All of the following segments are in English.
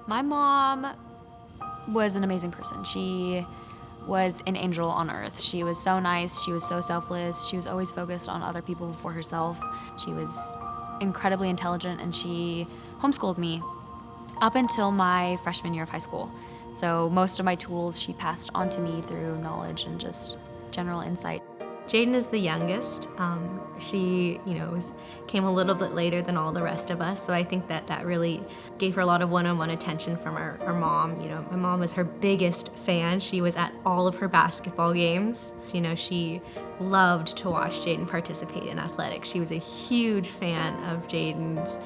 My mom was an amazing person. She was an angel on earth. She was so nice, she was so selfless, she was always focused on other people before herself. She was incredibly intelligent, and she homeschooled me up until my freshman year of high school. So most of my tools she passed on to me through knowledge and just general insight. Jadyn is the youngest. She, came a little bit later than all the rest of us, so I think that really gave her a lot of one-on-one attention from her mom. My mom was her biggest fan. She was at all of her basketball games. She loved to watch Jadyn participate in athletics. She was a huge fan of Jadyn's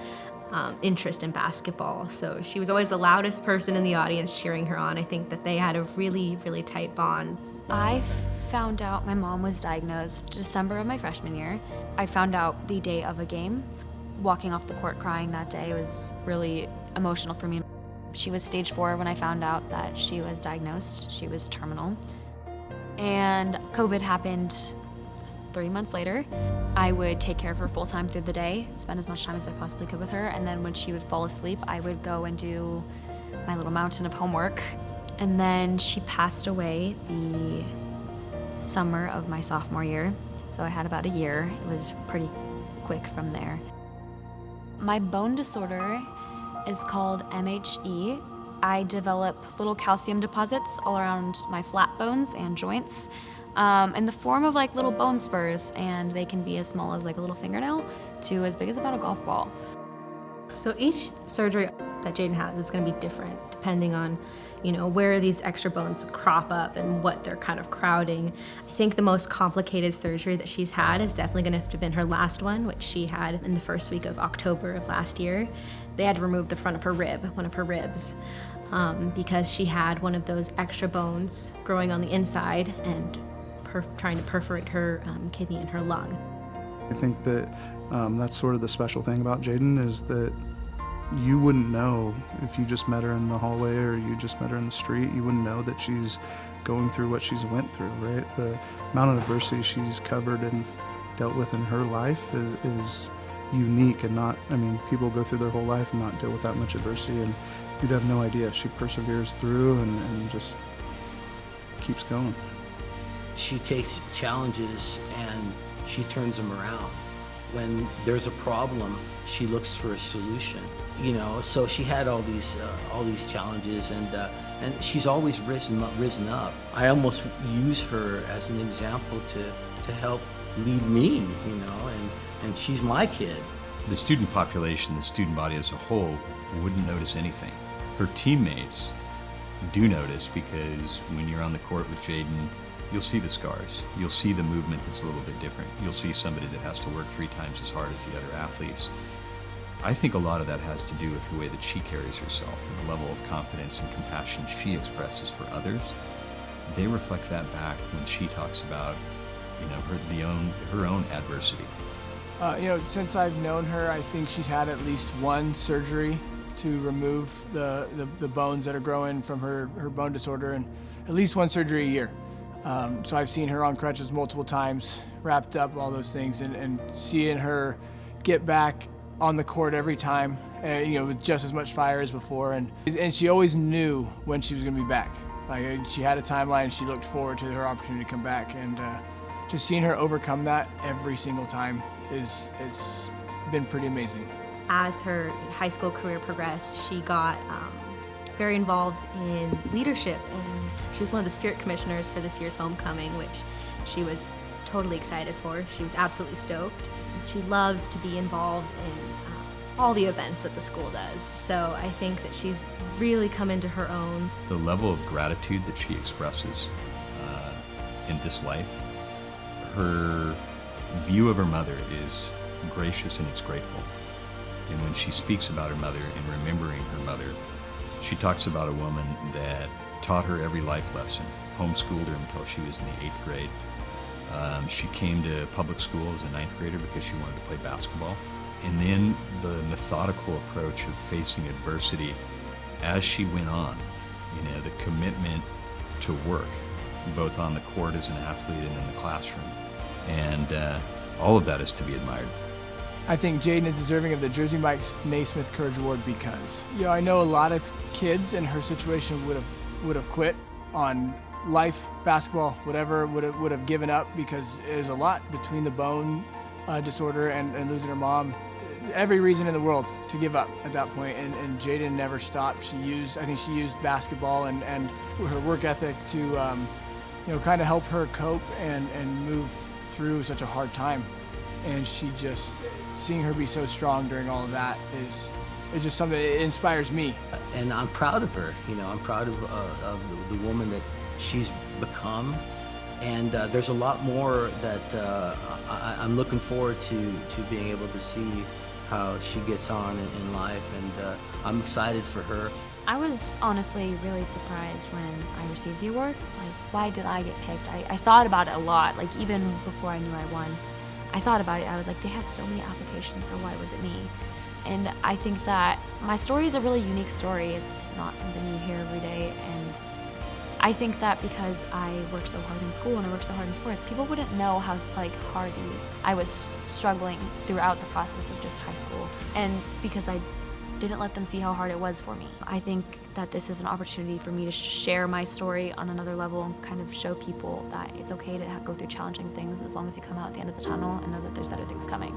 interest in basketball, so she was always the loudest person in the audience cheering her on. I think that they had a really, really tight bond. I found out my mom was diagnosed December of my freshman year. I found out the day of a game. Walking off the court crying that day was really emotional for me. She was stage 4 when I found out that she was diagnosed. She was terminal. And COVID happened 3 months later. I would take care of her full time through the day, spend as much time as I possibly could with her, and then when she would fall asleep, I would go and do my little mountain of homework. And then she passed away the summer of my sophomore year, so I had about a year. It was pretty quick from there. My bone disorder is called MHE. I develop little calcium deposits all around my flat bones and joints in the form of like little bone spurs, and they can be as small as like a little fingernail to as big as about a golf ball. So each surgery that Jadyn has is going to be different depending on, where these extra bones crop up and what they're kind of crowding. I think the most complicated surgery that she's had is definitely going to have been her last one, which she had in the first week of October of last year. They had to remove the front of her rib, one of her ribs, because she had one of those extra bones growing on the inside and trying to perforate her kidney and her lung. I think that that's sort of the special thing about Jadyn, is that you wouldn't know if you just met her in the hallway or you just met her in the street. You wouldn't know that she's going through what she's went through, right? The amount of adversity she's covered and dealt with in her life is unique, and people go through their whole life and not deal with that much adversity, and you'd have no idea. She perseveres through and just keeps going. She takes challenges and she turns them around. When there's a problem, she looks for a solution. So she had all these challenges, and she's always risen up. I almost use her as an example to help lead me, and she's my kid. The student population, the student body as a whole, wouldn't notice anything. Her teammates do notice, because when you're on the court with Jadyn, you'll see the scars. You'll see the movement that's a little bit different. You'll see somebody that has to work 3 times as hard as the other athletes. I think a lot of that has to do with the way that she carries herself and the level of confidence and compassion she expresses for others. They reflect that back when she talks about, her own adversity. Since I've known her, I think she's had at least one surgery to remove the bones that are growing from her bone disorder, and at least one surgery a year. So I've seen her on crutches multiple times, wrapped up, all those things, and seeing her get back on the court every time, with just as much fire as before, and she always knew when she was going to be back. Like, she had a timeline, and she looked forward to her opportunity to come back, and just seeing her overcome that every single time it's been pretty amazing. As her high school career progressed, she got very involved in leadership, and she was one of the spirit commissioners for this year's homecoming, which she was totally excited for. She was absolutely stoked. She loves to be involved in all the events that the school does, so I think that she's really come into her own. The level of gratitude that she expresses in this life, her view of her mother is gracious and it's grateful. And when she speaks about her mother and remembering her mother, she talks about a woman that taught her every life lesson, homeschooled her until she was in the 8th grade. She came to public school as a 9th grader because she wanted to play basketball. And then the methodical approach of facing adversity as she went on, the commitment to work, both on the court as an athlete and in the classroom. And all of that is to be admired. I think Jadyn is deserving of the Jersey Mike's Naismith Courage Award because, I know a lot of kids in her situation would have quit on life, basketball, whatever, would have given up because there's a lot between the bone disorder and losing her mom. Every reason in the world to give up at that point, and Jadyn never stopped. I think she used basketball and her work ethic to, kind of help her cope and move through such a hard time. And seeing her be so strong during all of that is just something that inspires me. And I'm proud of her. I'm proud of the woman that she's become. And there's a lot more that I'm looking forward to being able to see how she gets on in life, and I'm excited for her. I was honestly really surprised when I received the award. Like, why did I get picked? I thought about it a lot, like even before I knew I won. I thought about it, I was like, they have so many applications, so why was it me? And I think that my story is a really unique story. It's not something you hear every day, and I think that because I work so hard in school and I work so hard in sports, people wouldn't know how hard I was struggling throughout the process of just high school. And because I didn't let them see how hard it was for me. I think that this is an opportunity for me to share my story on another level and kind of show people that it's okay to go through challenging things as long as you come out at the end of the tunnel and know that there's better things coming.